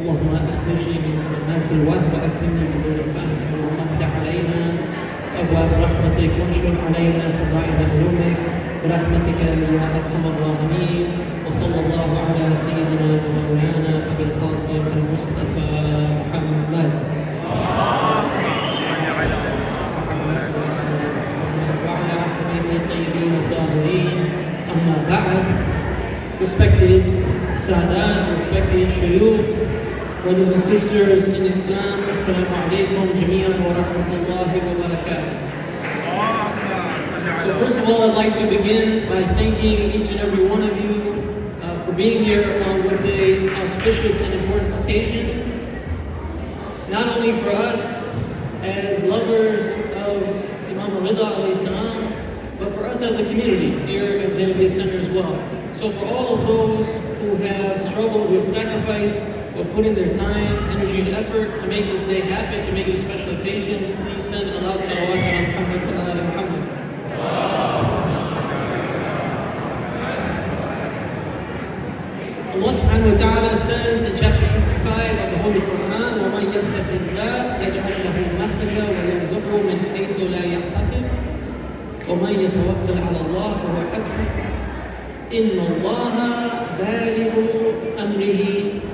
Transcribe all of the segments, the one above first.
اللهم أخرجني من ظلمات الوهم وأكرمني بنور الفهم اللهم افتح علينا أبواب رحمتك وانشر علينا خزائن علومك برحمتك يا أرحم الراحمين وصلى الله على سيدنا ومولانا أبي القاسم المصطفى محمد وعلى أهل بيته الطيبين الطاهرين. أما بعد. Respected Sadat, respected Shuyukh, brothers and sisters in Islam, Assalamu alaikum jami'an wa rahmatullahi wa barakatuh. So first of all, I'd like to begin by thanking each and every one of you for being here on what's an auspicious and important occasion. Not only for us as lovers of Imam Ali Al Reza, but for us as a community here at Zainabia Center as well. So for all of those who have struggled with sacrifice, of putting their time, energy, and effort to make this day happen, to make it a special occasion, please send a loud salawat ala Muhammad wa ala Muhammad. Allah subhanahu wa ta'ala says in chapter 65 of the Holy Quran, وَمَنْ يَتَّقِ اللَّهَ يَجْعَلْ لَهُ مَخْرَجًا وَيَرْزُقْهُ مِنْ حَيْثُ لَا يَحْتَسِبُ وَمَنْ يَتَوَكَّلْ عَلَى اللَّهِ فَهُوَ حَسْبُهُ إِنَّ اللَّهَ بَالِغُ أَمْرِهِ.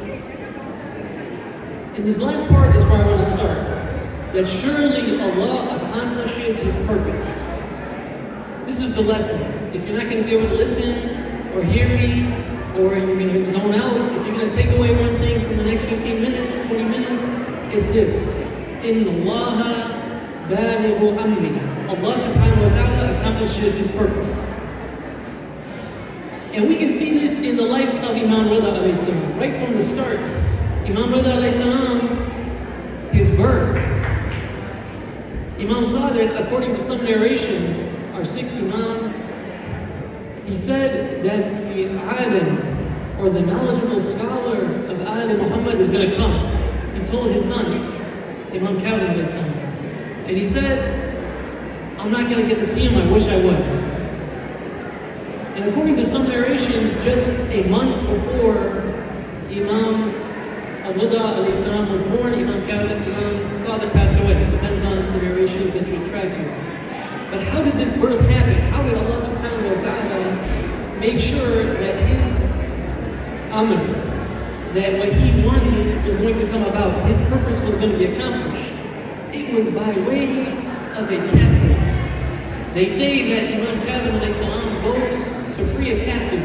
And this last part is where I want to start. That surely Allah accomplishes His purpose. This is the lesson. If you're not going to be able to listen or hear me, or you're going to zone out, if you're going to take away one thing from the next 15 minutes, 20 minutes, it's this. إِنَّ اللَّهَ بَالِغُ أَمْرِهِ. Allah subhanahu wa ta'ala accomplishes His purpose. And we can see this in the life of Imam Reza alayhi salam. Right from the start, Imam Reza alayhi salam, his birth. Imam Sadiq, according to some narrations, our sixth Imam, he said that the alim, or the knowledgeable scholar of Ali Muhammad is going to come. He told his son, Imam Kazim alayhi salam. And he said, I'm not going to get to see him, I wish I was. And according to some narrations, just a month before Imam Ali Al Reza was born, Imam Sadiq passed away. It depends on the narrations that you ascribe to. But how did this birth happen? How did Allah subhanahu wa ta'ala make sure that his amr, that what he wanted was going to come about, his purpose was going to be accomplished? It was by way of a captive. They say that Imam Kazim alayhi salam goes to free a captive.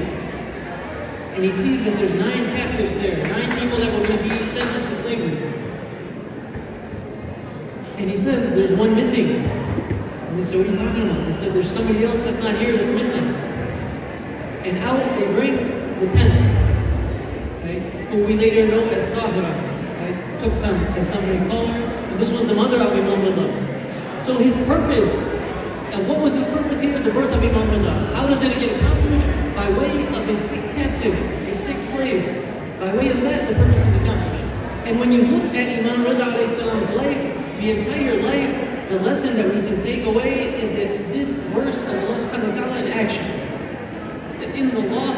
And he sees that there's 9 captives there, 9 people that were going to be sent into slavery. And he says, there's one missing. And they say, what are you talking about? They said, there's somebody else that's not here that's missing. And out they bring the 10th, right? Who we later know as Tahira, right? Tuktam, as some may call her. And this was the mother of Imam Reza. So his purpose, and what was his purpose here? The birth of Imam Reza. How does it get accomplished? By way of a sick captive, a sick slave. By way of that, the purpose is accomplished. And when you look at Imam Reza alayhi salam's life, the entire life, the lesson that we can take away is that this verse of Allah subhanahu wa ta'ala in action. That إِنَّ اللَّهَ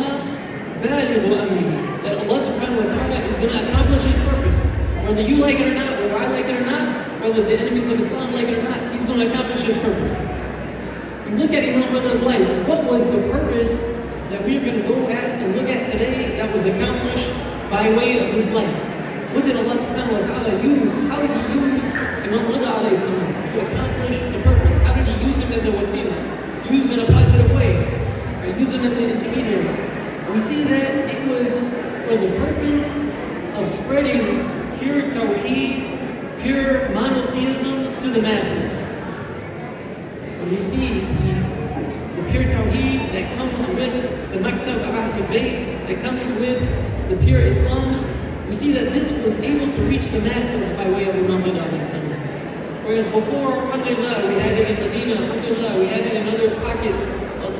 بَالِغُ أَمْرِهِ. That Allah subhanahu wa ta'ala is going to accomplish His purpose. Whether you like it or not, whether I like it or not, whether the enemies of Islam like it or not, He's going to accomplish His purpose. Look at Imam Reza's life. What was the purpose that we're going to go at and look at today that was accomplished by way of his life? What did Allah subhanahu wa ta'ala use? How did He use Imam Reza alayhi salam to accomplish the purpose? How did He use him as a wasila? Use in a positive way? Or use him as an intermediary? We see that it was for the purpose of spreading pure tawheed, pure monotheism to the masses. We see the pure tawheed that comes with the maktab of Ahl Bayt, that comes with the pure Islam. We see that this was able to reach the masses by way of Imam Reza alayhi salam. Whereas before, alhamdulillah, we had it in Medina, alhamdulillah, we had it in other pockets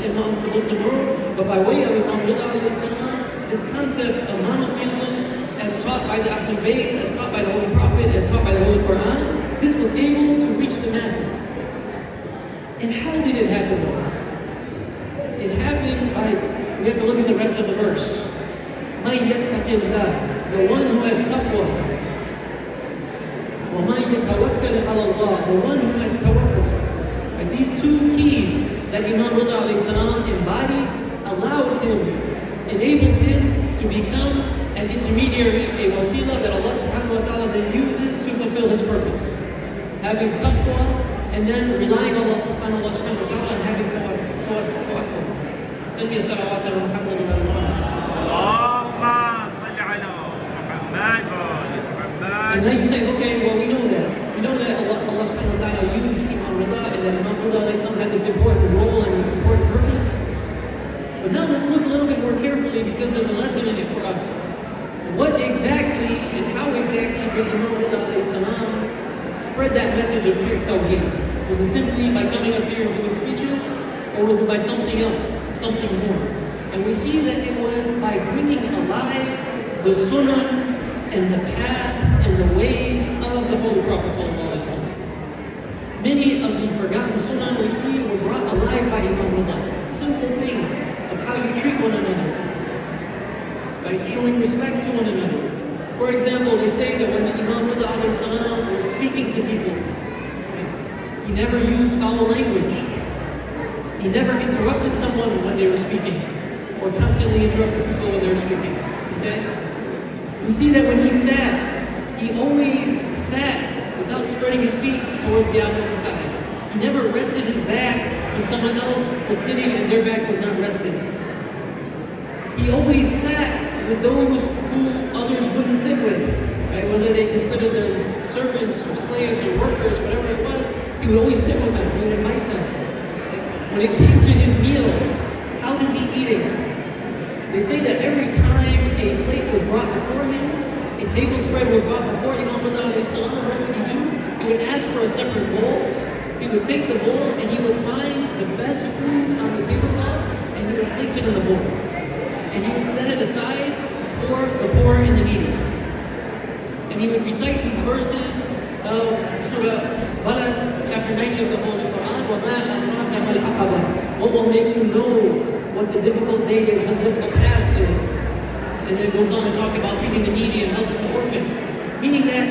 amongst the Muslim world, but by way of Imam Reza alayhi salam, this concept of monotheism, as taught by the Ahl Bayt, as taught by the Holy Prophet, as taught by the Holy Quran, this was able to reach the masses. And how did it happen? It happened by, we have to look at the rest of the verse. مَن يَتَّقِ اللَّهِ, the one who has taqwa. وَمَنْ يَتَوَكَّلْ عَلَى اللَّهِ, the one who has tawakkul. And these two keys that Imam Rida alayhi salam embodied allowed him, enabled him to become an intermediary, a wasila that Allah subhanahu wa ta'ala then uses to fulfill his purpose. Having taqwa and then relying on Allah subhanahu wa ta'ala and having tawakkul. Send me a salawat ala Muhammad wa ala Muhammad. And then you say, okay, well, we know that. We know that Allah subhanahu wa ta'ala used Imam Rida and that Imam Rida alayhi salam had this important role and this important purpose. But now let's look a little bit more carefully because there's a lesson in it for us. What exactly and how exactly did Imam Rida alayhi salam spread that message of pure tawheed? Was it simply by coming up here and giving speeches? Or was it by something else, something more? And we see that it was by bringing alive the sunnah and the path and the ways of the Holy Prophet ﷺ. Many of the forgotten sunnah we see were brought alive by Imam Rida. Simple things of how you treat one another, right? Showing respect to one another. For example, they say that when Imam Rida alayhi salam was speaking to people, right, he never used foul language. He never interrupted someone when they were speaking, or constantly interrupted people when they were speaking. Okay? We see that when he sat, he always sat without spreading his feet towards the opposite side. He never rested his back when someone else was sitting and their back was not rested. He always sat with those who others wouldn't sit with, right? Whether they considered them servants or slaves or workers, whatever it was, he would always sit with them, he would invite them. When it came to his meals, how is he eating? They say that every time a plate was brought before him, a table spread was brought before Imam Rida alayhi salam, what would he do? He would ask for a separate bowl. He would take the bowl and he would find the best food on the tablecloth and he would place it in the bowl. And he would set it aside for the poor and the needy. And he would recite these verses of Surah Balad, chapter 90 of the Holy Quran, what will make you know what the difficult day is, what the difficult path is. And then it goes on to talk about feeding the needy and helping the orphan. Meaning that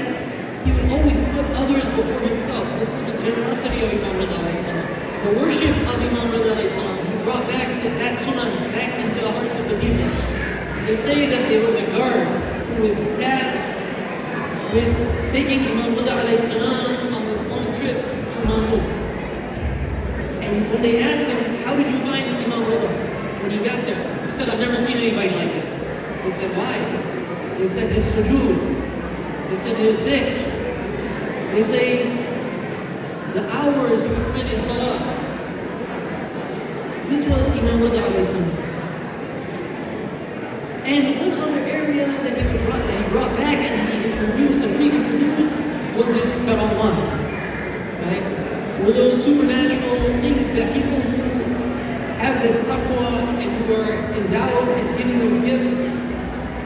he would always put others before himself. This is the generosity of Imam Rida alayhi salam. The worship of Imam Rida alayhi salam. He brought back that sunnah back into the hearts of the people. They say that there was a guard who was tasked with taking Imam Rida alayhi salam on this long trip to Mamun. And when they asked him, how did you find Imam Rida when he got there? He said, I've never seen anybody like it. They said, why? They said, his sujood. They said, his dhikr. They say, the hours he would spend in salah. This was Imam Rida alayhi salam. And one other area that he brought back and he introduced and reintroduced was his karamat. Right? Were those supernatural things that people who have this taqwa and who are endowed and given those gifts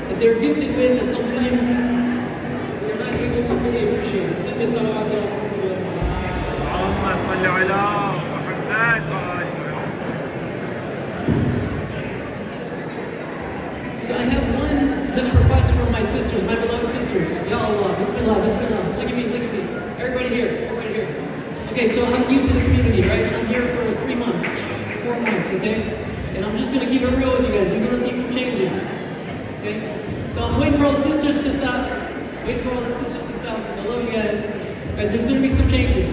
that they're gifted with that sometimes they're not able to fully appreciate. So I have one just request from my sisters, my beloved sisters. Ya Allah, Bismillah, Bismillah. Look at me, look at me. Everybody here, everybody here. Okay, so I'm new to the community, right? I'm here for 3 months, 4 months, okay? And I'm just gonna keep it real with you guys. You're gonna see some changes, okay? So I'm waiting for all the sisters to stop. Waiting for all the sisters to stop. I love you guys. Right, there's gonna be some changes.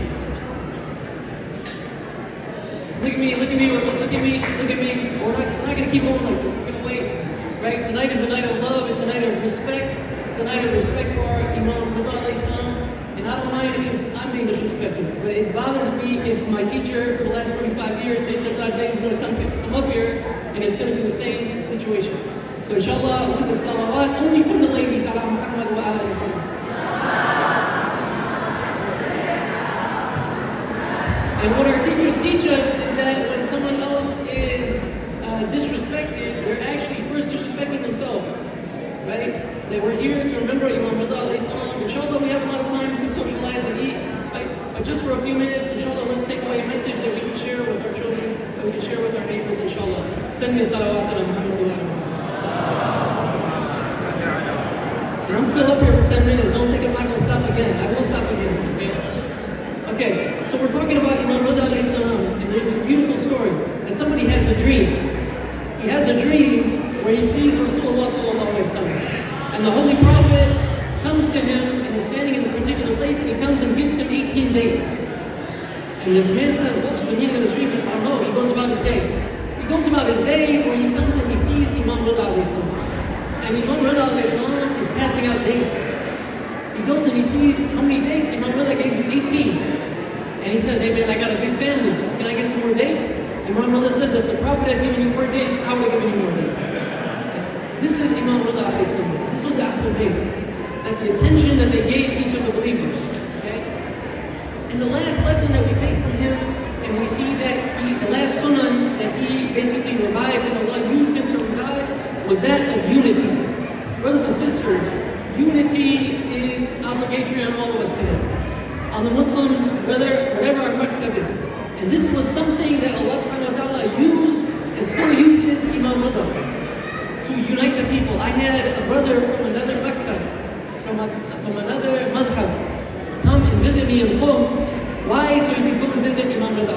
Look at me, look at me, look at me, look at me. We're not gonna keep going like this. We're gonna wait. Right? Tonight is a night of love. It's a night of respect. It's a night of respect for our Imam Rida alayhi salam. And I don't mind if I'm being disrespected, but it bothers me if my teacher for the last 35 years, Syed is going to come up here, and it's going to be the same situation. So inshallah, with the salawat, only from the ladies, ala Muhammad wa ala Muhammad. And what our teachers teach us is that when someone else is disrespected, they're actually first disrespecting themselves, right? They were here to remember Imam Rida alayhi salam. Inshallah, we have a lot of time to socialize and eat, right? But just for a few minutes, inshallah, let's take away a message that we can share with our children, that we can share with our neighbors, inshallah. Send me a salawat ala Muhammad wa ala Muhammad. And I'm still up here for 10 minutes. Don't think I'm not going to stop again. I will stop again. Okay, so we're talking about Imam Ali Al Reza, and there's this beautiful story that somebody has a dream. He has a dream where he sees Rasulullah sallallahu alaihi wasallam, and the Holy Prophet comes to him and is standing in this particular place, and he comes and gives him 18 dates. And this man says, "What was the meaning of this dream?" I don't know. He goes about his day. He goes about his day where he comes and he sees Imam Ali Al Reza, and Imam Ali Al Reza is passing out dates. He goes and he sees how many dates Imam Ali gave him 18. And he says, "Hey man, I got a big family. Can I get some more dates?" Imam Ali says, "If the Prophet had given you more dates, I would have given you more dates." This is Imam Ali Al Reza. This was the Ahlul Bayt. That the attention that they gave each of the believers. Okay? And the last lesson that we take from him, and we see that the last sunnah that he basically revived and Allah used him to revive, was that of unity. Brothers and sisters, unity is obligatory on all of us today. On the Muslims, whatever our maktab is. And this was something that Allah subhanahu wa ta'ala used and still uses Imam Ali to unite the people. I had a brother from another maktab, from another madhab, come and visit me in Qom. Why? So he could go and visit Imam Ali.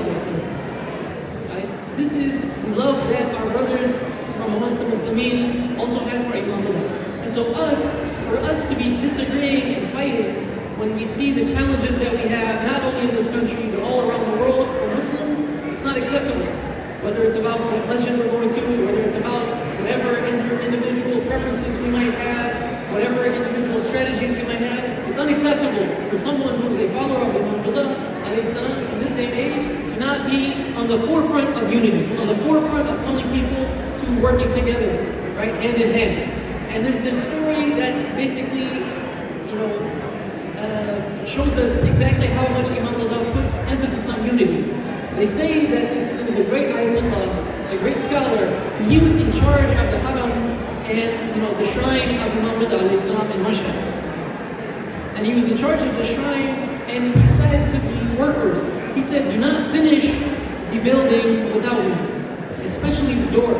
Right? This is the love that our brothers from amongst the Muslimin also have for Imam Ali. And so for us to be disagreeing and fighting when we see the challenges that we have, not only in this country, but all around the world for Muslims, it's not acceptable. Whether it's about what masjid we're going to, whether it's about whatever individual preferences we might have, whatever individual strategies we might have, it's unacceptable for someone who is a follower of Imam Ali alaehissalam in this day and age to not be on the forefront of unity, on the forefront of calling people to working together, right, hand in hand. And there's this story that basically, shows us exactly how much Imam Ali puts emphasis on unity. They say that this was a great ayatollah, a great scholar, and he was in charge of the haram and the shrine of Imam Ali alaehissalam in Mashhad. And he was in charge of the shrine, and he said to the workers, he said, "Do not finish the building without me, especially the door.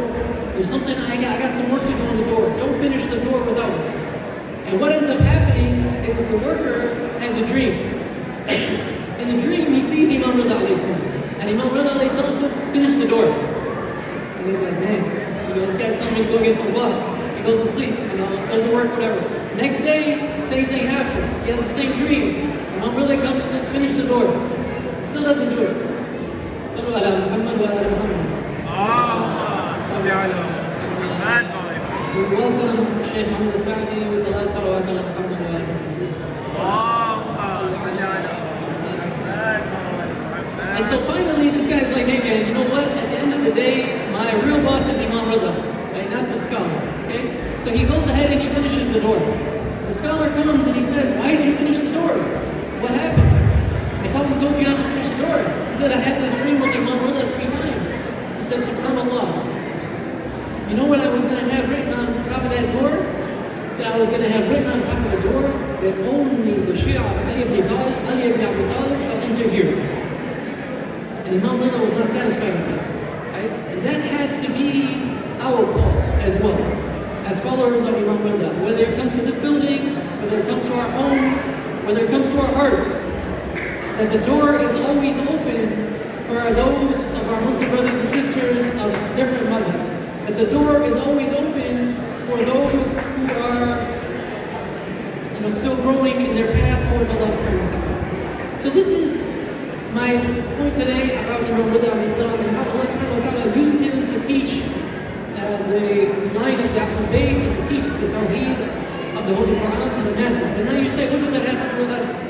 There's something I got some work to do on the door. Don't finish the door without me." And what ends up happening is the worker has a dream. In the dream, he sees Imam Ali alaehissalam. And Imam Ali alaehissalam says, "Finish the door." And he's like, "Man, this guy's telling me to go against my boss." He goes to sleep, doesn't work, whatever. Next day, same thing happens. He has the same dream. Imam Ali comes and says, "Finish the door." He still doesn't do it. Sallu ala Muhammad wa ala Muhammad. Sallu ala Muhammad. We welcome Shaykh Muhammad Saadi with Allah salawat ala Muhammad wa ala Muhammad. And so finally, this guy's like, "Hey man, you know what? At the end of the day, my real boss is Imam Ali, right? Not the scholar." Okay? So he goes ahead and he finishes the door. The scholar comes and he says, "Why did you finish the door? What happened?" "I told you not to finish the door." He said, "I had this dream with Imam Ali 3 times." He said, "SubhanAllah. You know what I was going to have written on top of that door?" He said, "I was going to have written on top of the door that only the Shia Ali ibn Abi Talib shall enter here." And Imam Ali was not satisfied with that. Right? And that has to be our call as well, as followers of Imam Ali. Whether it comes to this building, whether it comes to our homes, whether it comes to our hearts, that the door is always open for those of our Muslim brothers and sisters of different madhabs. That the door is always open for those who are still growing in their path towards Allah subhanahu wa ta'ala. So this is my point today about Imam Ali alayhi salam and how Allah subhanahu wa ta'ala used him to teach the line of the Ahlul Bayt and to teach the Tawheed of the Holy Quran to the masses. And now you say, what does that have to do with us?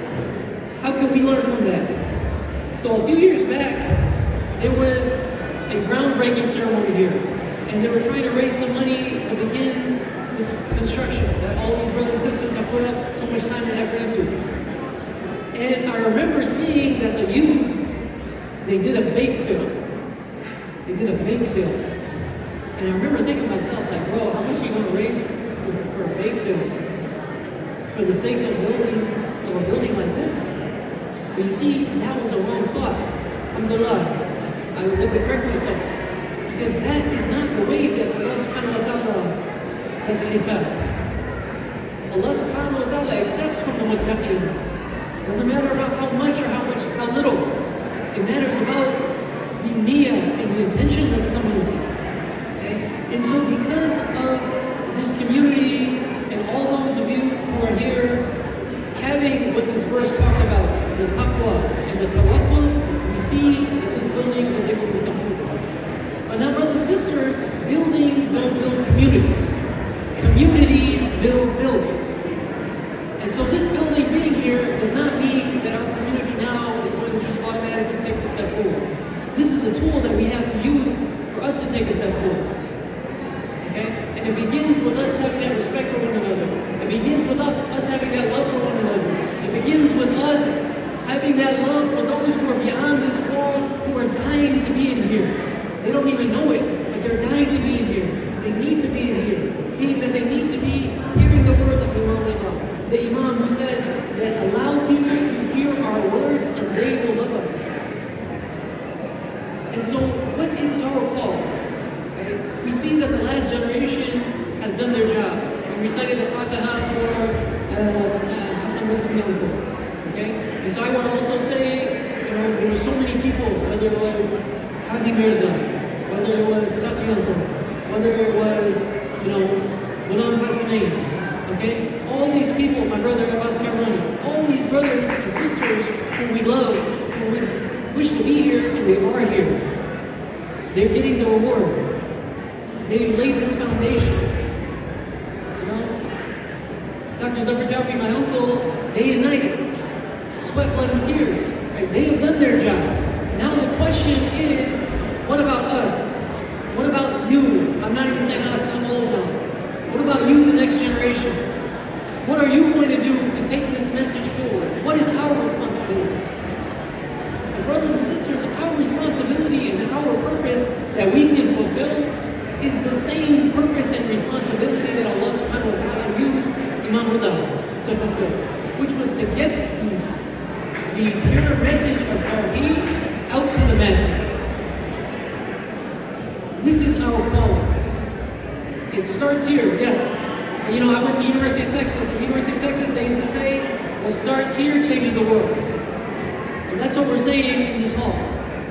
How can we learn from that? So a few years back, there was a groundbreaking ceremony here. And they were trying to raise some money to begin this construction that all these brothers and sisters have put up so much time and effort into. And I remember seeing that the youth, they did a bake sale. They did a bake sale. And I remember thinking to myself, like, bro, how much are you going to raise for a bake sale? For the sake of a building like this? But you see, that was a wrong thought. Alhamdulillah. I was able to correct myself. Because that is not the way that Allah subhanahu wa ta'ala does hisab. Allah subhanahu wa ta'ala accepts from the muttaqin. It doesn't matter about how much or how little. It matters about the niyyah and the intention that's coming with it. Okay? And so because of this community and all those of you who are here having what this verse talked about, the taqwa and the tawakkul, we see that this building was able to become fruitful. But now, brothers and sisters, buildings don't build communities. Communities build buildings. And so this building being here does not mean that our community now is going to just automatically take a step forward. This is a tool that we have to use for us to take a step forward. Okay? And it begins with us having that respect for one another. It begins with us having that love for one another. It begins with us having that love for those who are beyond this world, who are dying to be in here. They don't even know it, but they're dying to be in here. They need to be in here, meaning that they need to be hearing the words of Imam Ali Al Reza, the Imam who said that allow people to hear our words and they will love us. And so, what is our call? Right? We see that the last generation has done their job. We recited the Fatiha for Hassan Rizvi uncle. Okay? And so I want to also say, there were so many people, whether it was Hadi Mirza, whether it was Taqi uncle, whether it was, Ghulam Hassanain, okay? All these people, my brother Abbas Karmani, all these brothers and sisters who we love, who we wish to be here, and they are here. They're getting the reward. They laid this foundation. Dr. Jafri, my uncle, day and night, sweat, blood, and tears. Right? They have done their job. Now the question is, what about us? What about you? I'm not even saying us, I'm old now. What about you, the next generation? What are you going to do to take this message forward? What is our responsibility? And brothers and sisters, our responsibility and our purpose that we can fulfill is the same purpose and responsibility that Allah subhanahu wa ta'ala used Imam Rida to fulfill, which was to get the pure message of Tawheed out to the masses. This is our calling. It starts here, yes. I went to University of Texas. At University of Texas, they used to say, what starts here changes the world. And that's what we're saying in this hall.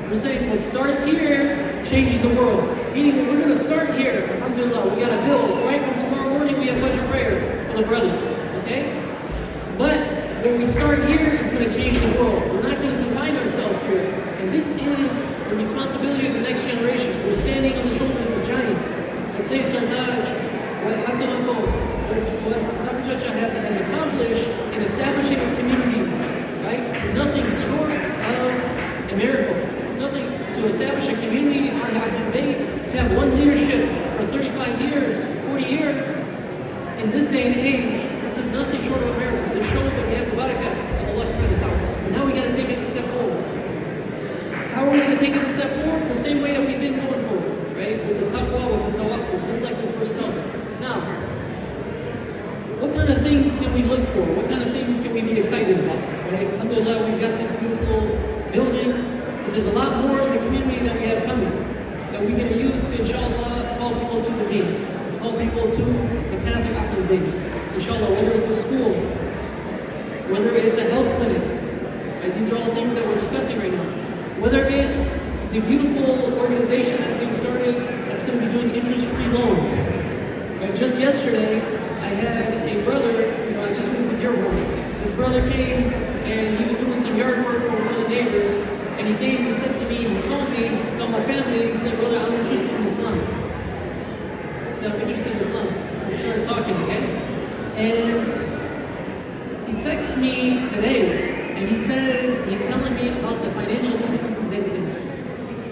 We're saying what starts here changes the world. Meaning we're going to start here, alhamdulillah. We got to build. Right from tomorrow morning, we have Fajr prayer for the brothers. Okay? But when we start here, it's going to change the world. We're not going to confine ourselves here. And this is the responsibility of the next generation. We're standing on the shoulders of giants. Let's say Sardaj, what Hassan Uncle, what Zafri Chacha has accomplished in establishing this community, right? Is nothing short of a miracle. It's nothing to establish a community on the Ahlul Bayt, to have one leadership for 35 years, 40 years. In this day and age, this is nothing short of a miracle. This shows that we have the barakah of Allah subhanahu wa ta'ala. But now we got to take it a step forward. How are we going to take it a step forward? The same way that we've been going forward, right? With the taqwa, with the tawakkul, just like this verse tells us. Now, what kind of things can we look for? What kind of things can we be excited about? Right? Alhamdulillah, we've got this beautiful building, but there's a lot more in the community that we have coming that we're going to use to, inshallah, call people to the deen, call people to the path of Ahlul Bayt. Inshallah, whether it's a school, whether it's a health clinic, right? These are all things that we're discussing right now. Whether it's the beautiful organization that's being started that's going to be doing interest-free loans. Right? Just yesterday, I had a brother, I just moved to Dearborn. This brother came and he was doing some yard work for one of the neighbors. And he came and he said to me, he saw my family, and he said, brother, I'm interested in Islam. He said, I'm interested in Islam. We started talking, okay? And he texts me today, and he says, he's telling me about the financial difficulties that he's in.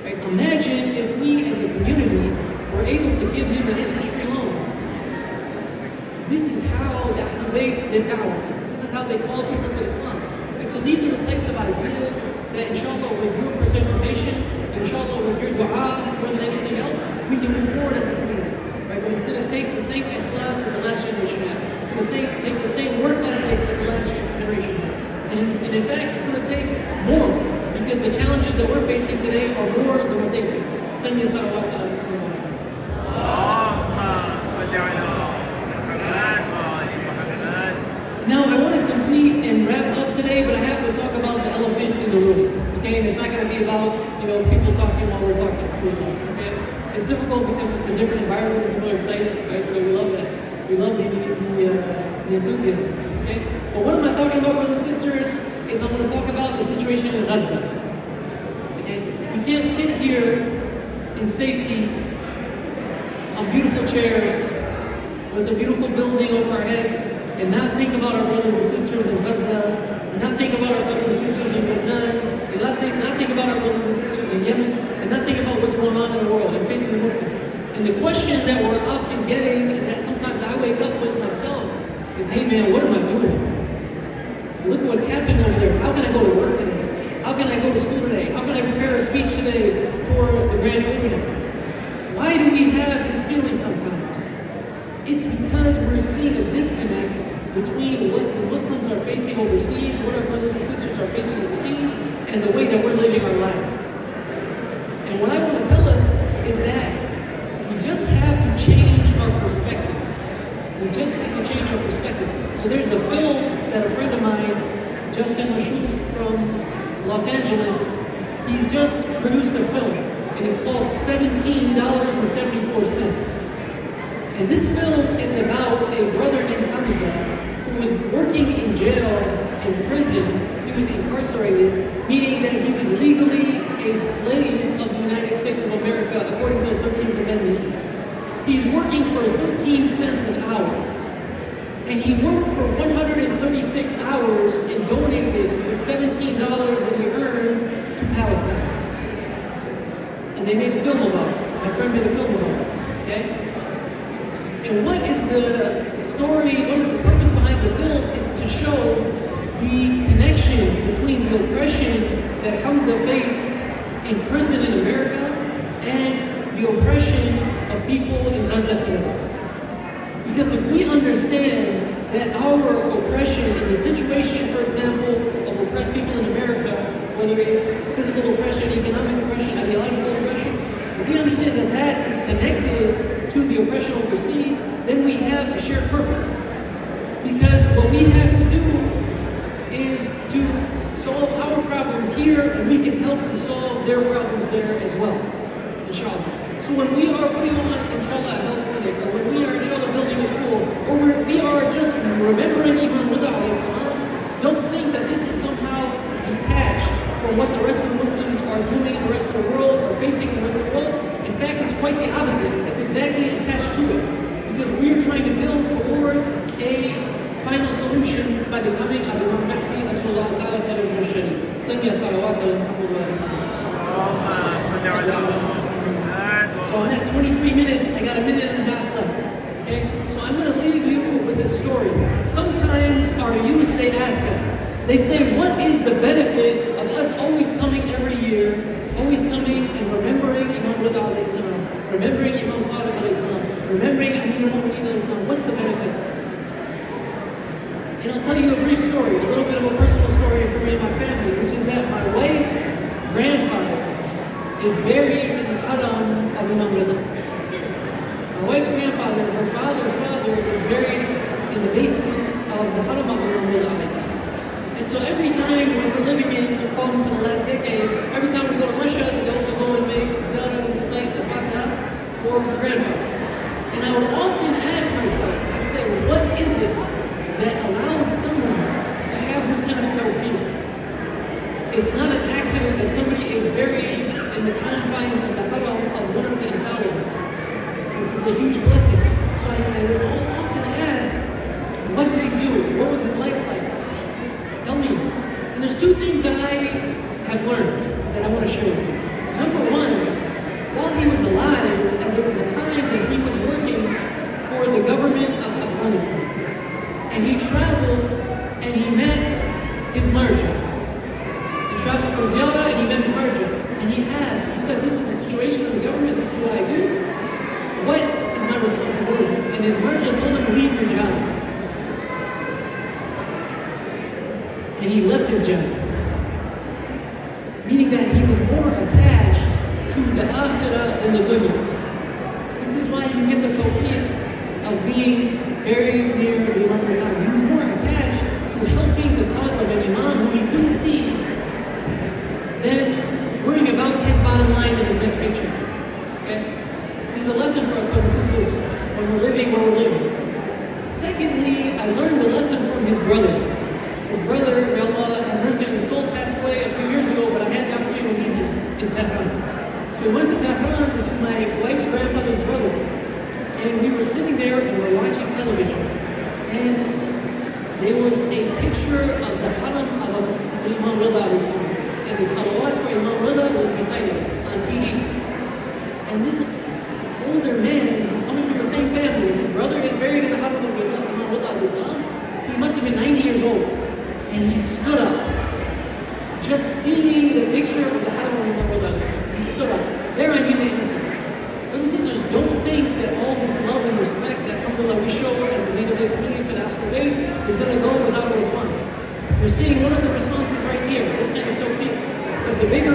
Right? Imagine if we as a community were able to give him an interest-free loan. This is how the Ahlul Bayt did da'wah. This is how they call people to Islam. Right? So these are the types of ideas that inshallah with your participation, inshallah with your dua, more than anything else, we can move forward as a community. Right? But it's going to take the same ikhlas that the last generation had. It's going to take the same work ethic that the last generation had. And in fact, it's going to take more, because the challenges that we're facing today are more than what they face. Send me a salawat. today, but I have to talk about the elephant in the room. Okay, and it's not going to be about people talking while we're talking. Okay, it's difficult because it's a different environment and people are excited, right? So we love that. We love the enthusiasm. Okay, but what am I talking about, brothers and sisters? Is I'm going to talk about the situation in Gaza. Okay, we can't sit here in safety on beautiful chairs with a beautiful building over our heads and not think about our brothers and sisters in Gaza, and not think about our brothers and sisters in Lebanon, and not think about our brothers and sisters in Yemen, and not think about what's going on in the world and facing the Muslims. And the question that we're often getting, and that sometimes I wake up with myself, is, hey man, what am I doing? Look what's happening over there. How can I go to work today? How can I go to school today? How can I prepare a speech today for the grand opening? Why do we have this feeling sometimes? It's because we're seeing a disconnect between what the Muslims are facing overseas, what our brothers and sisters are facing overseas, and the way that we're living our lives. And what I want to tell us is that we just have to change our perspective. We just have to change our perspective. So there's a film that a friend of mine, Justin Mashouf from Los Angeles, he's just produced a film, and it's called $17.74. And this film is about a brother named Hamza who was working in jail, in prison. He was incarcerated, meaning that he was legally a slave of the United States of America according to the 13th Amendment. He's working for 13 cents an hour. And he worked for 136 hours and donated the $17 that he earned to Palestine. And they made a film about it. My friend made a film about it. Okay? And what is the story, what is the purpose behind the film? It's to show the connection between the oppression that Hamza faced in prison in America and the oppression of people in Gaza today. Because if we understand that our oppression in the situation, for example, of oppressed people in America, whether it's physical oppression, economic oppression, ideological oppression, if we understand that that is connected to the oppression overseas, then we have a shared purpose. Because what we have to do is to solve our problems here, and we can help to solve their problems there as well, inshallah. So when we are putting on, inshallah, a health clinic, or when we are, inshallah, building a school, or we are just remembering Imam Ali Al Reza, don't think that this is somehow detached from what the rest of the Muslims are doing in the rest of the world, or facing in the rest of the world. In fact, it's quite the opposite. It's exactly attached to it. Because we are trying to build towards a final solution by the coming of Imam Mahdi, Ajmallahu Ta'ala Faraj al-Shari. Samiya salawat So I'm at 23 minutes, I got a minute and a half left. Okay? So I'm going to leave you with this story. Sometimes our youth, they ask us, they say, what is the benefit of us always coming every year, always coming and remembering Imam Ali Al Reza, remembering Imam Sadiq alayhi salam, remembering Amir al-Mu'mineen alayhi salam? What's the benefit? And I'll tell you a brief story, a little bit of a personal story for me and my family, which is that my wife's grandfather is buried in the haram of Imam Ali. My wife's grandfather, her father's father, is buried in the basement of the haram of Imam Ali. And so every time when we're living in Qom for the last decade, every time we go to Mashhad, we also go and make ziyarah and recite the Fatiha for her grandfather. And I would often ask myself, I say, what is it that allowed someone to have this kind of tawfiq? It's not an accident that somebody is buried in the confines of the haram of one of the infallibles. This is a huge blessing. So I would often ask, what did he do? What was his life like? Tell me. And there's two things that I have learned that I want to share with you. Number one, while he was alive, and there was a time that he was working for the government of Afghanistan. And he traveled and he met his marja. He traveled for ziyarah and he met his marja. And he asked, he said, this is the situation of the government, this is what I do. What is my responsibility? And his marja told him, leave your job. And he left his job. Meaning that he was more attached to the akhirah than the dunya. This is why you get the tawfiq of being buried near the Imam al. He was more attached to helping the cause of an imam who he brother. His brother, may Allah have mercy on his soul, passed away a few years ago, but I had the opportunity to meet him in Tehran. So we went to Tehran. This is my wife's grandfather's brother. And we were sitting there and we were watching television. And there was a picture of the haram of Imam Ali Al Reza. And the salawat for Imam Ali was recited on TV. And this older man, he's coming from the same family. His brother is buried in the haram of Imam Ali Al Reza. He must have been 90 years old. And he stood up. Just seeing the picture of the haram of Imam Ali Al Reza. He stood up. There I knew the answer. Brothers and sisters, don't think that all this love and respect that alhamdulillah we show as a Zainabia community for the Ahlul Bayt is going to go without a response. You're seeing one of the responses right here, this kind of tawfiq. But the bigger